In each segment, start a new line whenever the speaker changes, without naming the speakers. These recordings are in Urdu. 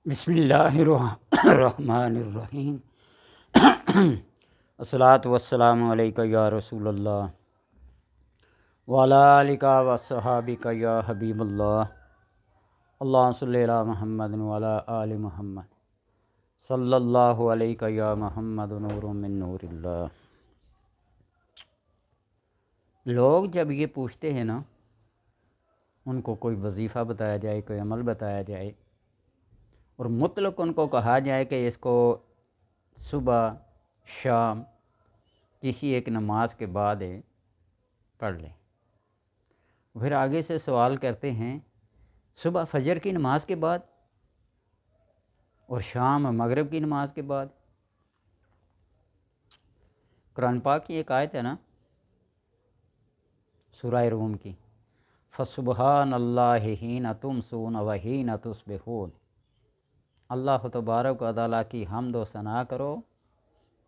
بسم اللہ الرحمن الرحیم الصلاۃ والسلام علیکہ یا رسول اللہ وعلیٰ آلک وصحابک یا حبیب اللہ اللہم صلی علی محمد وعلی آل محمد صلی اللہ علیہ یا محمد نور من نور اللہ۔ لوگ جب یہ پوچھتے ہیں نا، ان کو کوئی وظیفہ بتایا جائے، کوئی عمل بتایا جائے اور مطلق ان کو کہا جائے کہ اس کو صبح شام کسی ایک نماز کے بعد پڑھ لیں، پھر آگے سے سوال کرتے ہیں صبح فجر کی نماز کے بعد اور شام مغرب کی نماز کے بعد۔ قرآن پاک کی ایک آیت ہے نا، سورہ روم کی، فَسُبْحَانَ اللَّهِ حِینَ تُمْسُونَ وَحِینَ تُصْبِحُونَ۔ اللہ تبارک و تعالیٰ کی حمد و ثنا کرو،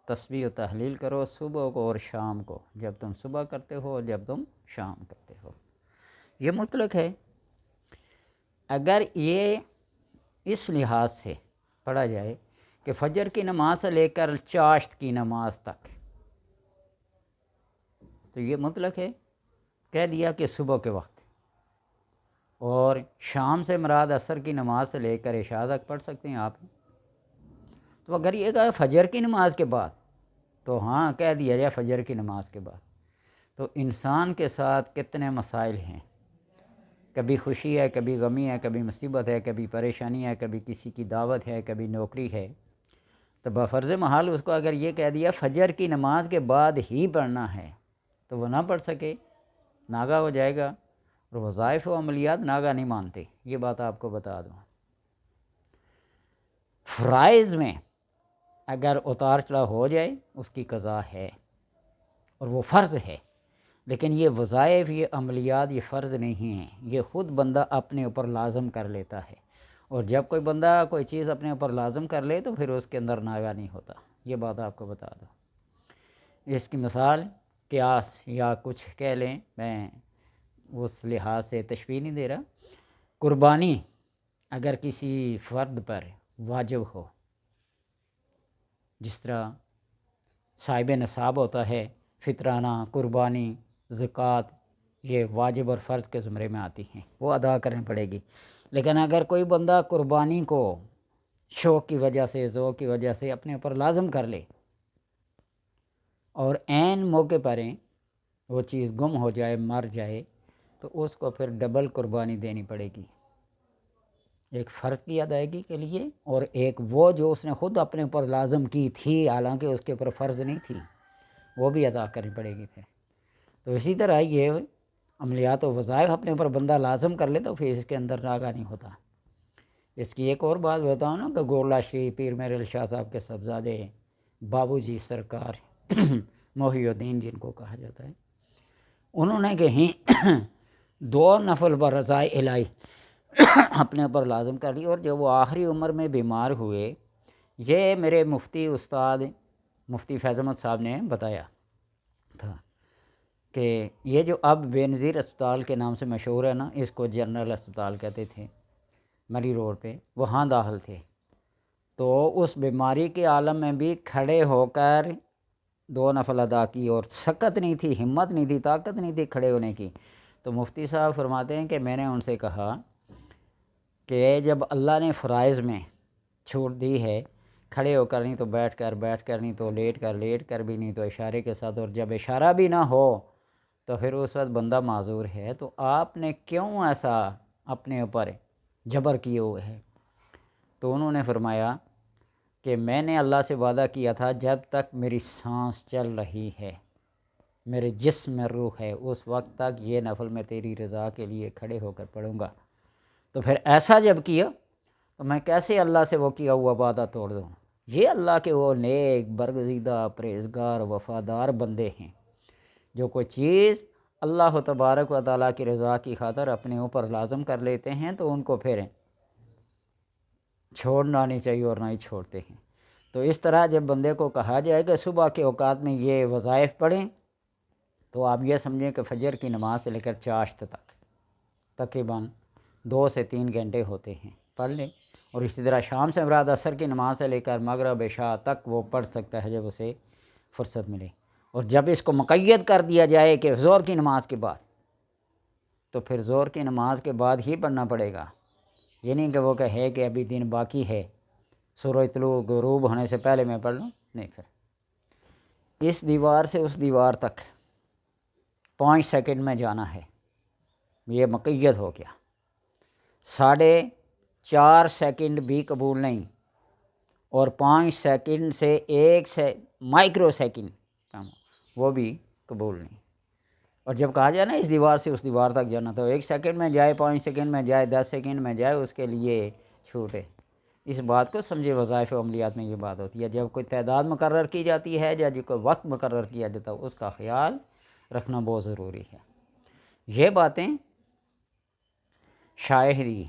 تسبیح و تحلیل کرو صبح کو اور شام کو، جب تم صبح کرتے ہو اور جب تم شام کرتے ہو۔ یہ مطلق ہے۔ اگر یہ اس لحاظ سے پڑھا جائے کہ فجر کی نماز سے لے کر چاشت کی نماز تک، تو یہ مطلق ہے، کہہ دیا کہ صبح کے وقت، اور شام سے مراد عصر کی نماز سے لے کر عشاء تک پڑھ سکتے ہیں آپ۔ تو اگر یہ کہا فجر کی نماز کے بعد، تو ہاں کہہ دیا جائے فجر کی نماز کے بعد۔ تو انسان کے ساتھ کتنے مسائل ہیں، کبھی خوشی ہے، کبھی غمی ہے، کبھی مصیبت ہے، کبھی پریشانی ہے، کبھی کسی کی دعوت ہے، کبھی نوکری ہے، تو بفرض محال اس کو اگر یہ کہہ دیا فجر کی نماز کے بعد ہی پڑھنا ہے تو وہ نہ پڑھ سکے، ناغہ ہو جائے گا، اور وظائف و عملیات ناغہ نہیں مانتے۔ یہ بات آپ کو بتا دوں۔ فرائض میں اگر اتار چڑھاؤ ہو جائے اس کی قضا ہے اور وہ فرض ہے، لیکن یہ وظائف، یہ عملیات، یہ فرض نہیں ہیں، یہ خود بندہ اپنے اوپر لازم کر لیتا ہے، اور جب کوئی بندہ کوئی چیز اپنے اوپر لازم کر لے تو پھر اس کے اندر ناغہ نہیں ہوتا۔ یہ بات آپ کو بتا دوں۔ اس کی مثال قیاس یا کچھ کہہ لیں، میں اس لحاظ سے تشبیہ نہیں دے رہا۔ قربانی اگر کسی فرد پر واجب ہو، جس طرح صاحب نصاب ہوتا ہے، فطرانہ، قربانی، زکوٰۃ، یہ واجب اور فرض کے زمرے میں آتی ہیں، وہ ادا کرنی پڑے گی۔ لیکن اگر کوئی بندہ قربانی کو شوق کی وجہ سے، ذوق کی وجہ سے اپنے اوپر لازم کر لے اور عین موقع پر وہ چیز گم ہو جائے، مر جائے، تو اس کو پھر ڈبل قربانی دینی پڑے گی، ایک فرض کی ادائیگی کے لیے اور ایک وہ جو اس نے خود اپنے اوپر لازم کی تھی، حالانکہ اس کے اوپر فرض نہیں تھی، وہ بھی ادا کرنی پڑے گی پھر۔ تو اسی طرح یہ عملیات و وظائف اپنے اوپر بندہ لازم کر لے تو پھر اس کے اندر ناغہ نہیں ہوتا۔ اس کی ایک اور بات بتاؤں نا، کہ گولڑا شریف پیر میرے علی شاہ صاحب کے صاحبزادے بابو جی سرکار محی الدین جن کو کہا جاتا ہے، انہوں نے کہیں 2 نفل پر رضائے الہی اپنے اوپر لازم کر لی، اور جب وہ آخری عمر میں بیمار ہوئے، یہ میرے مفتی استاد مفتی فیض احمد صاحب نے بتایا تھا کہ یہ جو اب بے نظیر اسپتال کے نام سے مشہور ہے نا، اس کو جنرل اسپتال کہتے تھے، مری روڈ پہ، وہاں داخل تھے، تو اس بیماری کے عالم میں بھی کھڑے ہو کر 2 نفل ادا کی، اور سکت نہیں تھی، ہمت نہیں تھی، طاقت نہیں تھی کھڑے ہونے کی۔ تو مفتی صاحب فرماتے ہیں کہ میں نے ان سے کہا کہ جب اللہ نے فرائض میں چھوٹ دی ہے، کھڑے ہو کر نہیں تو بیٹھ کر، بیٹھ کر نہیں تو لیٹ کر بھی نہیں تو اشارے کے ساتھ، اور جب اشارہ بھی نہ ہو تو پھر اس وقت بندہ معذور ہے، تو آپ نے کیوں ایسا اپنے اوپر جبر کیے ہوئے ہے؟ تو انہوں نے فرمایا کہ میں نے اللہ سے وعدہ کیا تھا جب تک میری سانس چل رہی ہے، میرے جسم میں روح ہے، اس وقت تک یہ نفل میں تیری رضا کے لیے کھڑے ہو کر پڑھوں گا۔ تو پھر ایسا جب کیا تو میں کیسے اللہ سے وہ کیا ہوا وعدہ توڑ دوں؟ یہ اللہ کے وہ نیک، برگزیدہ، پرہیزگار، وفادار بندے ہیں جو کوئی چیز اللہ تبارک و تعالیٰ کی رضا کی خاطر اپنے اوپر لازم کر لیتے ہیں تو ان کو پھر چھوڑنا نہیں چاہیے، اور نہ ہی چھوڑتے ہیں۔ تو اس طرح جب بندے کو کہا جائے کہ صبح کے اوقات میں یہ وظائف پڑھیں، تو آپ یہ سمجھیں کہ فجر کی نماز سے لے کر چاشت تک تقریباً 2 سے 3 گھنٹے ہوتے ہیں، پڑھ لیں، اور اسی طرح شام سے مراد عصر کی نماز سے لے کر مغرب عشاء تک وہ پڑھ سکتا ہے جب اسے فرصت ملے۔ اور جب اس کو مقید کر دیا جائے کہ ظہر کی نماز کے بعد، تو پھر ظہر کی نماز کے بعد ہی پڑھنا پڑے گا، یہ نہیں کہ وہ کہے کہ ابھی دن باقی ہے، سورج طلوع غروب ہونے سے پہلے میں پڑھ لوں، نہیں۔ پھر اس دیوار سے اس دیوار تک 5 سیکنڈ میں جانا ہے، یہ مقید ہو گیا۔ 4.5 سیکنڈ بھی قبول نہیں، اور 5 سیکنڈ سے 1 مائکرو سیکنڈ وہ بھی قبول نہیں۔ اور جب کہا جائے نا اس دیوار سے اس دیوار تک جانا، تو 1 سیکنڈ میں جائے، 5 سیکنڈ میں جائے، 10 سیکنڈ میں جائے، اس کے لیے چھوٹ ہے۔ اس بات کو سمجھے، وظائف و عملیات میں یہ بات ہوتی ہے، جب کوئی تعداد مقرر کی جاتی ہے یا جو کوئی وقت مقرر کیا جاتا ہے، اس کا خیال رکھنا بہت ضروری ہے۔ یہ باتیں شاہری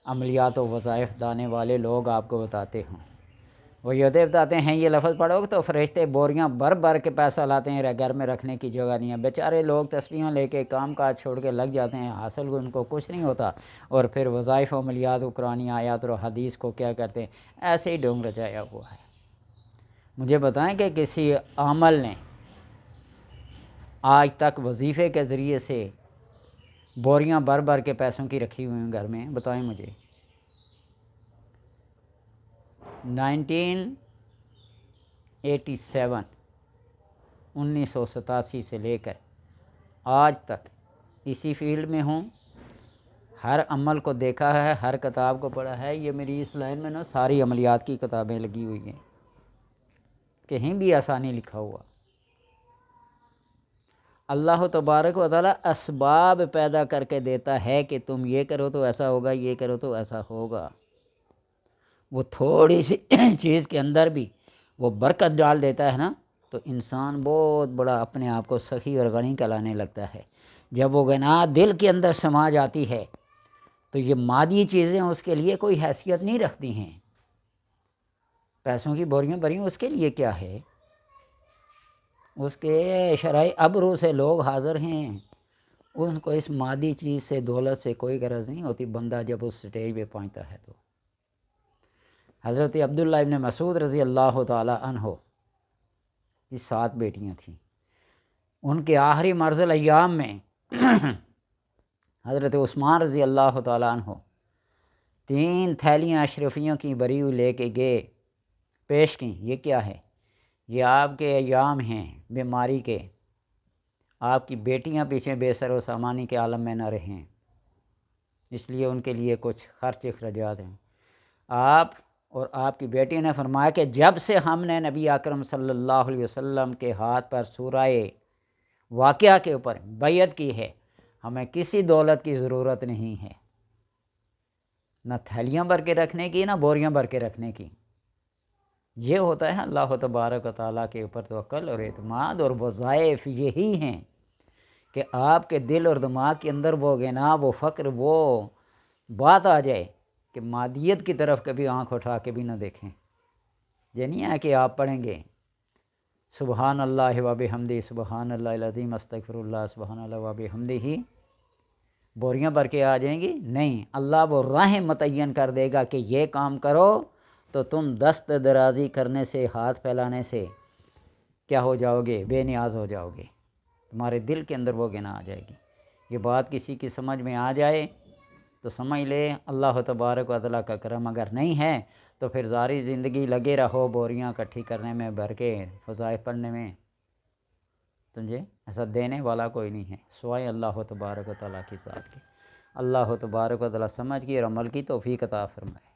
عملیات و وظائف دانے والے لوگ آپ کو بتاتے ہوں، وہ یہ بتاتے ہیں یہ لفظ پڑھو گے تو فرشتے بوریاں بھر بھر کے پیسہ لاتے ہیں، گھر میں رکھنے کی جگہ نہیں ہے، بیچارے لوگ تسبیحیں لے کے کام کاج چھوڑ کے لگ جاتے ہیں، حاصل ان کو کچھ نہیں ہوتا، اور پھر وظائف و عملیات و قرآنی آیات اور حدیث کو کیا کرتے ہیں، ایسے ہی ڈھونگ رچایا ہوا ہے۔ مجھے بتائیں کہ کسی عامل نے آج تک وظیفے کے ذریعے سے بوریاں بھر بھر کے پیسوں کی رکھی ہوئی ہیں گھر میں؟ بتائیں مجھے۔ 1987 سے لے کر آج تک اسی فیلڈ میں ہوں، ہر عمل کو دیکھا ہے، ہر کتاب کو پڑھا ہے۔ یہ میری اس لائن میں نا ساری عملیات کی کتابیں لگی ہوئی ہیں، کہیں بھی آسانی لکھا ہوا۔ اللہ تبارک و تعالیٰ اسباب پیدا کر کے دیتا ہے کہ تم یہ کرو تو ایسا ہوگا، یہ کرو تو ایسا ہوگا۔ وہ تھوڑی سی چیز کے اندر بھی وہ برکت ڈال دیتا ہے نا، تو انسان بہت بڑا اپنے آپ کو سخی اور غنی کہلانے لگتا ہے۔ جب وہ غنا دل کے اندر سما جاتی ہے تو یہ مادی چیزیں اس کے لیے کوئی حیثیت نہیں رکھتی ہیں۔ پیسوں کی بوریاں بھری اس کے لیے کیا ہے؟ اس کے شرعی ابرو سے لوگ حاضر ہیں، ان کو اس مادی چیز سے، دولت سے کوئی غرض نہیں ہوتی۔ بندہ جب اس سٹیج پہ پہنچتا ہے تو حضرت عبداللہ ابن مسعود رضی اللہ تعالی عنہ کی 7 بیٹیاں تھیں، ان کے آخری مرحلہ ایام میں حضرت عثمان رضی اللہ تعالی عنہ 3 تھیلیاں اشرفیوں کی بری ہوئی لے کے گئے، پیش کیں۔ یہ کیا ہے؟ یہ آپ کے ایام ہیں بیماری کے، آپ کی بیٹیاں پیچھے بے سر و سامانی کے عالم میں نہ رہیں، اس لیے ان کے لیے کچھ خرچ اخراجات ہیں۔ آپ اور آپ کی بیٹی نے فرمایا کہ جب سے ہم نے نبی اکرم صلی اللہ علیہ وسلم کے ہاتھ پر سورہ واقعہ کے اوپر بیعت کی ہے، ہمیں کسی دولت کی ضرورت نہیں ہے، نہ تھیلیاں بھر کے رکھنے کی، نہ بوریاں بھر کے رکھنے کی۔ یہ ہوتا ہے اللہ تبارک و تعالیٰ کے اوپر توکل اور اعتماد، اور وظائف یہی ہیں کہ آپ کے دل اور دماغ کے اندر وہ غنا، وہ فقر، وہ بات آ جائے کہ مادیت کی طرف کبھی آنکھ اٹھا کے بھی نہ دیکھیں۔ یہ نہیں ہے کہ آپ پڑھیں گے سبحان اللہ و بحمدہ، سبحان اللہ العظیم، استغفر اللہ، سبحان اللہ و بحمدہ، بوریاں بھر کے آ جائیں گی؟ نہیں، اللہ وہ راہیں متعین کر دے گا کہ یہ کام کرو تو تم دست درازی کرنے سے، ہاتھ پھیلانے سے کیا ہو جاؤ گے؟ بے نیاز ہو جاؤ گے، تمہارے دل کے اندر وہ غنا آ جائے گی۔ یہ بات کسی کی سمجھ میں آ جائے تو سمجھ لے اللہ تبارک و تعالیٰ کا کرم، اگر نہیں ہے تو پھر ساری زندگی لگے رہو بوریاں اکٹھی کرنے میں، بھر کے وظائف پڑھنے میں، سمجھے؟ ایسا دینے والا کوئی نہیں ہے سوائے اللہ تبارک و تعالیٰ کی ذات کے۔ اللہ تبارک و تعالیٰ سمجھ کی اور عمل کی توفیق عطا فرمائے۔